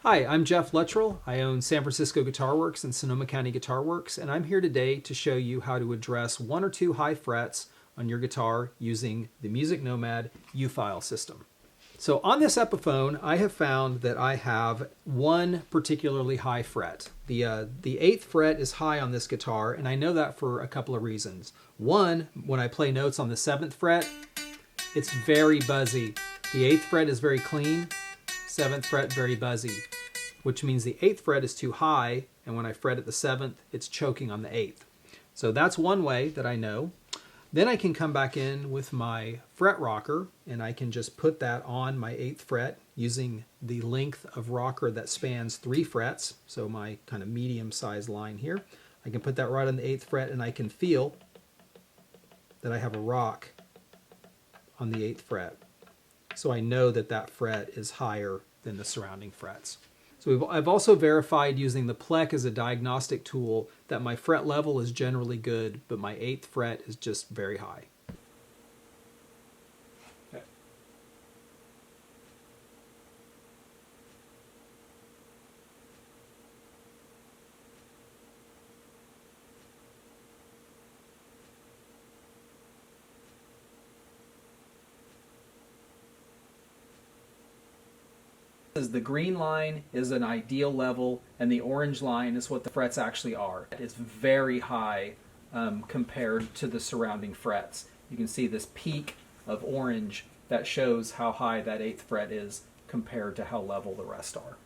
Hi, I'm Geoff Luttrell. I own San Francisco Guitar Works and Sonoma County Guitar Works, and I'm here today to show you how to address one or two high frets on your guitar using the MusicNomad U-File system. So on this Epiphone, I have found that I have one particularly high fret. The 8th fret is high on this guitar, and I know that for a couple of reasons. One, when I play notes on the 7th fret, it's very buzzy. The 8th fret is very clean, 7th fret very buzzy, which means the 8th fret is too high, and when I fret at the 7th, it's choking on the 8th. So that's one way that I know. Then I can come back in with my fret rocker, and I can just put that on my 8th fret using the length of rocker that spans 3 frets, so my kind of medium-sized line here. I can put that right on the 8th fret, and I can feel that I have a rock on the 8th fret. So I know that that fret is higher than the surrounding frets. So I've also verified using the Plek as a diagnostic tool that my fret level is generally good, but my 8th fret is just very high. Okay. The green line is an ideal level, and the orange line is what the frets actually are. It's very high compared to the surrounding frets. You can see this peak of orange that shows how high that 8th fret is compared to how level the rest are.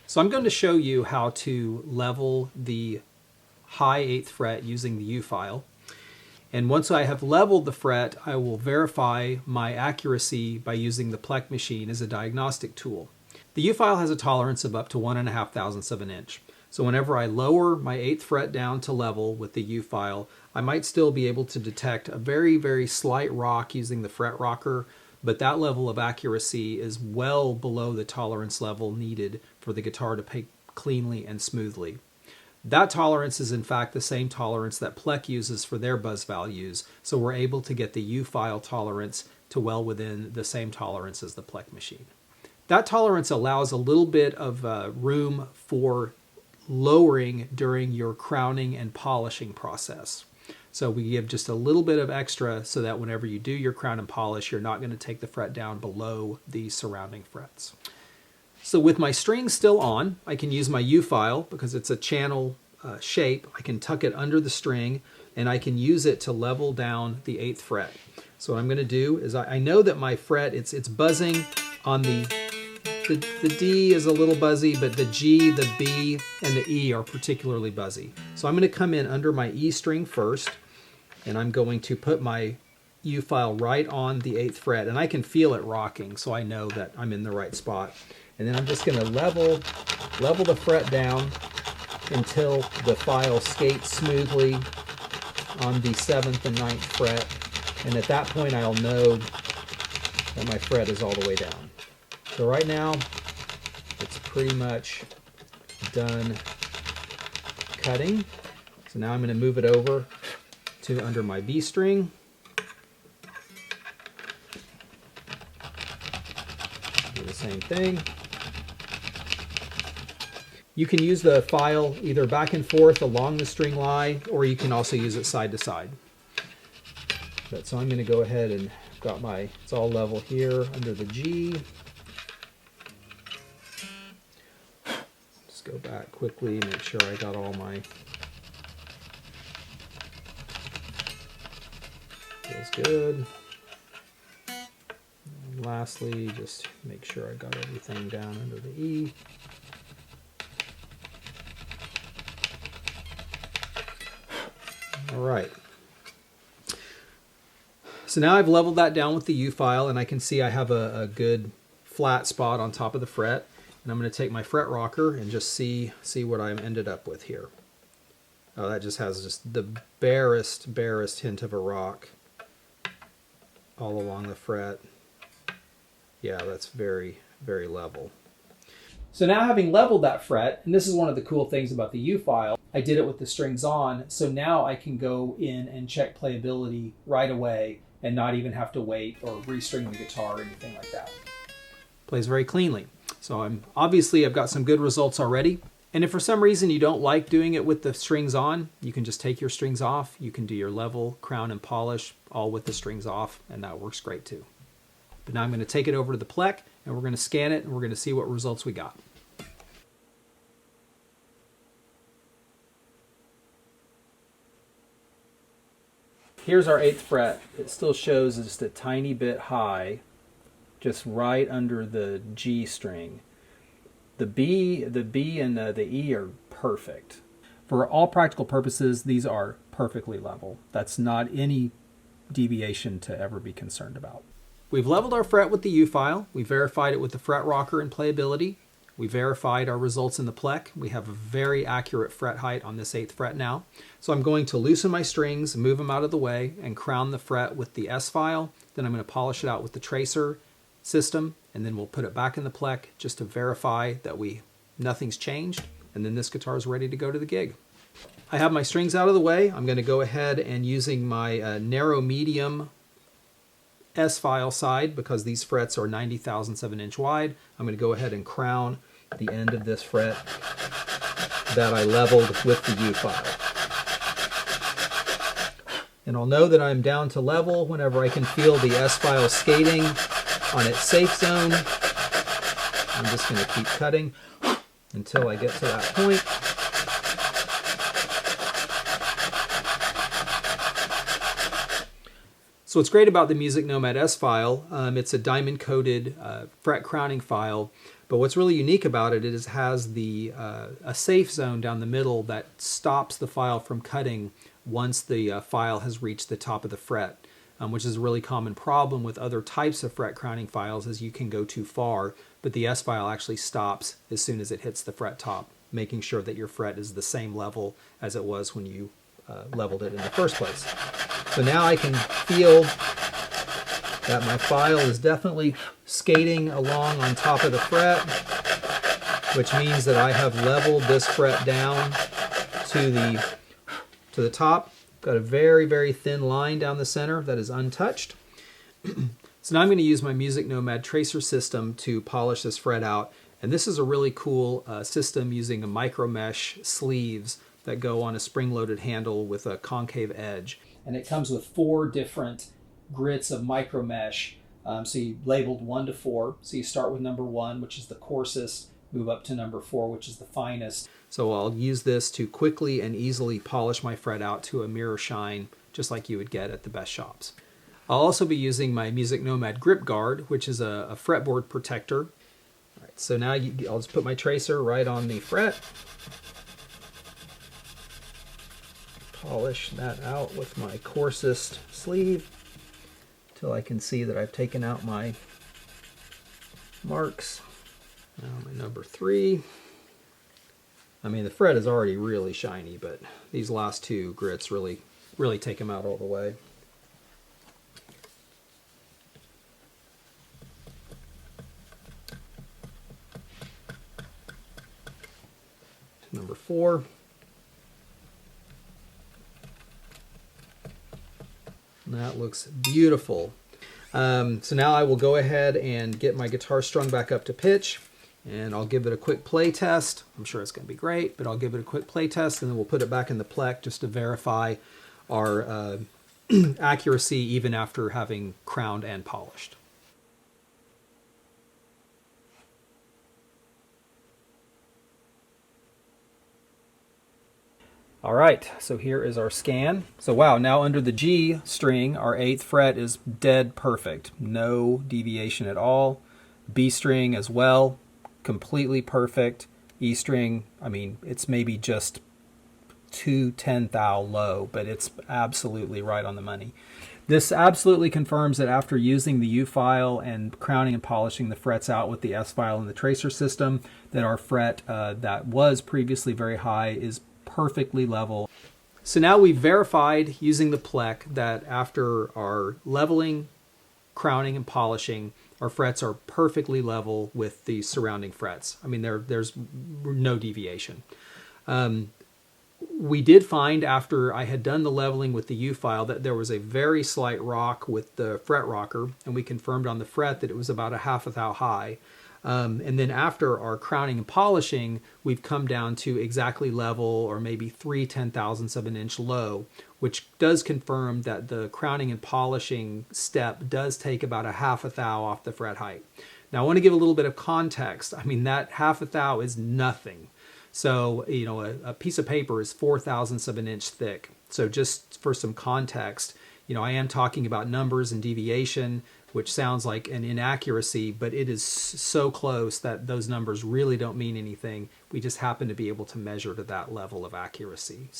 So I'm going to show you how to level the high 8th fret using the U-File. And once I have leveled the fret, I will verify my accuracy by using the Plek Machine as a diagnostic tool. The U-File has a tolerance of up to 1.5 thousandths of an inch. So whenever I lower my 8th fret down to level with the U-File, I might still be able to detect a very, very slight rock using the fret rocker, but that level of accuracy is well below the tolerance level needed for the guitar to play cleanly and smoothly. That tolerance is in fact the same tolerance that Plek uses for their buzz values, so we're able to get the U-File tolerance to well within the same tolerance as the Plek Machine. That tolerance allows a little bit of room for lowering during your crowning and polishing process. So we give just a little bit of extra so that whenever you do your crown and polish, you're not going to take the fret down below the surrounding frets. So with my strings still on, I can use my U-File because it's a channel shape. I can tuck it under the string, and I can use it to level down the 8th fret. So what I'm going to do is I know that my fret, it's buzzing on the D is a little buzzy, but the G, the B, and the E are particularly buzzy. So I'm going to come in under my E string first, and I'm going to put my U-File right on the 8th fret, and I can feel it rocking, so I know that I'm in the right spot. And then I'm just going to level the fret down until the file skates smoothly on the 7th and 9th fret, and at that point I'll know that my fret is all the way down. So right now, it's pretty much done cutting. So now I'm going to move it over to under my B string. Do the same thing. You can use the file either back and forth along the string line, or you can also use it side to side. So I'm going to go ahead and got it's all level here under the G. Go back quickly, make sure I got all my, feels good. And lastly, just make sure I got everything down under the E. All right. So now I've leveled that down with the U-File, and I can see I have a good flat spot on top of the fret. And I'm going to take my fret rocker and just see what I ended up with here. Oh, that just has just the barest hint of a rock all along the fret. Yeah, that's very, very level. So now having leveled that fret, and this is one of the cool things about the U-File, I did it with the strings on, so now I can go in and check playability right away and not even have to wait or restring the guitar or anything like that. Plays very cleanly. So I've got some good results already. And if for some reason you don't like doing it with the strings on, you can just take your strings off. You can do your level, crown, and polish all with the strings off, and that works great too. But now I'm going to take it over to the Plek, and we're going to scan it, and we're going to see what results we got. Here's our 8th fret. It still shows just a tiny bit high, just right under the G string. The B and the E are perfect. For all practical purposes, these are perfectly level. That's not any deviation to ever be concerned about. We've leveled our fret with the U file. We verified it with the fret rocker and playability. We verified our results in the Plek. We have a very accurate fret height on this 8th fret now. So I'm going to loosen my strings, move them out of the way, and crown the fret with the S file. Then I'm going to polish it out with the tracer system, and then we'll put it back in the Plek just to verify that nothing's changed, and then this guitar is ready to go to the gig. I have my strings out of the way. I'm going to go ahead and using my narrow medium S file side, because these frets are 90 thousandths of an inch wide, I'm going to go ahead and crown the end of this fret that I leveled with the U file. And I'll know that I'm down to level whenever I can feel the S file skating on its safe zone. I'm just going to keep cutting until I get to that point. So what's great about the MusicNomad S file, it's a diamond coated fret crowning file, but what's really unique about it is it has a safe zone down the middle that stops the file from cutting once the file has reached the top of the fret. Which is a really common problem with other types of fret crowning files, is you can go too far, but the S file actually stops as soon as it hits the fret top, making sure that your fret is the same level as it was when you leveled it in the first place. So now I can feel that my file is definitely skating along on top of the fret, which means that I have leveled this fret down to the top. Got a very, very thin line down the center that is untouched. So now I'm going to use my MusicNomad tracer system to polish this fret out. And this is a really cool system using a micro mesh sleeves that go on a spring-loaded handle with a concave edge. And it comes with 4 different grits of micro mesh. So you labeled 1 to 4. So you start with number 1, which is the coarsest, move up to number 4, which is the finest. So I'll use this to quickly and easily polish my fret out to a mirror shine, just like you would get at the best shops. I'll also be using my MusicNomad Grip Guard, which is a fretboard protector. All right, so now I'll just put my tracer right on the fret. Polish that out with my coarsest sleeve until I can see that I've taken out my marks. Now my number 3. I mean, the fret is already really shiny, but these last 2 grits really take them out all the way. Number 4. That looks beautiful. So now I will go ahead and get my guitar strung back up to pitch, and I'll give it a quick play test. I'm sure it's going to be great, but I'll give it a quick play test, and then we'll put it back in the Plek just to verify our accuracy even after having crowned and polished. All right, so here is our scan. So wow, now under the G string, our 8th fret is dead perfect. No deviation at all. B string as well, completely perfect. E string, I mean, it's maybe just 2/10 thou low, but it's absolutely right on the money. This absolutely confirms that after using the U file and crowning and polishing the frets out with the S file and the tracer system, that our fret that was previously very high is perfectly level. So now we've verified using the Plek that after our leveling, crowning, and polishing, our frets are perfectly level with the surrounding frets. I mean, there's no deviation. We did find after I had done the leveling with the U file that there was a very slight rock with the fret rocker, and we confirmed on the fret that it was about a half a thou high. And then after our crowning and polishing, we've come down to exactly level, or maybe 3/10,000ths of an inch low, which does confirm that the crowning and polishing step does take about a half a thou off the fret height. Now I want to give a little bit of context. I mean, that half a thou is nothing. So, a piece of paper is 4/1000ths of an inch thick. So just for some context, I am talking about numbers and deviation, which sounds like an inaccuracy, but it is so close that those numbers really don't mean anything. We just happen to be able to measure to that level of accuracy.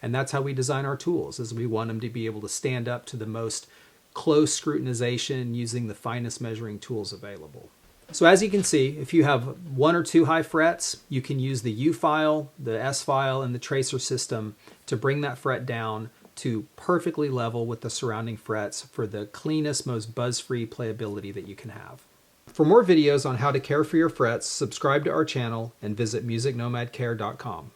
And that's how we design our tools, is we want them to be able to stand up to the most close scrutinization using the finest measuring tools available. So as you can see, if you have 1 or 2 high frets, you can use the U file, the S file, and the tracer system to bring that fret down to perfectly level with the surrounding frets for the cleanest, most buzz-free playability that you can have. For more videos on how to care for your frets, subscribe to our channel and visit musicnomadcare.com.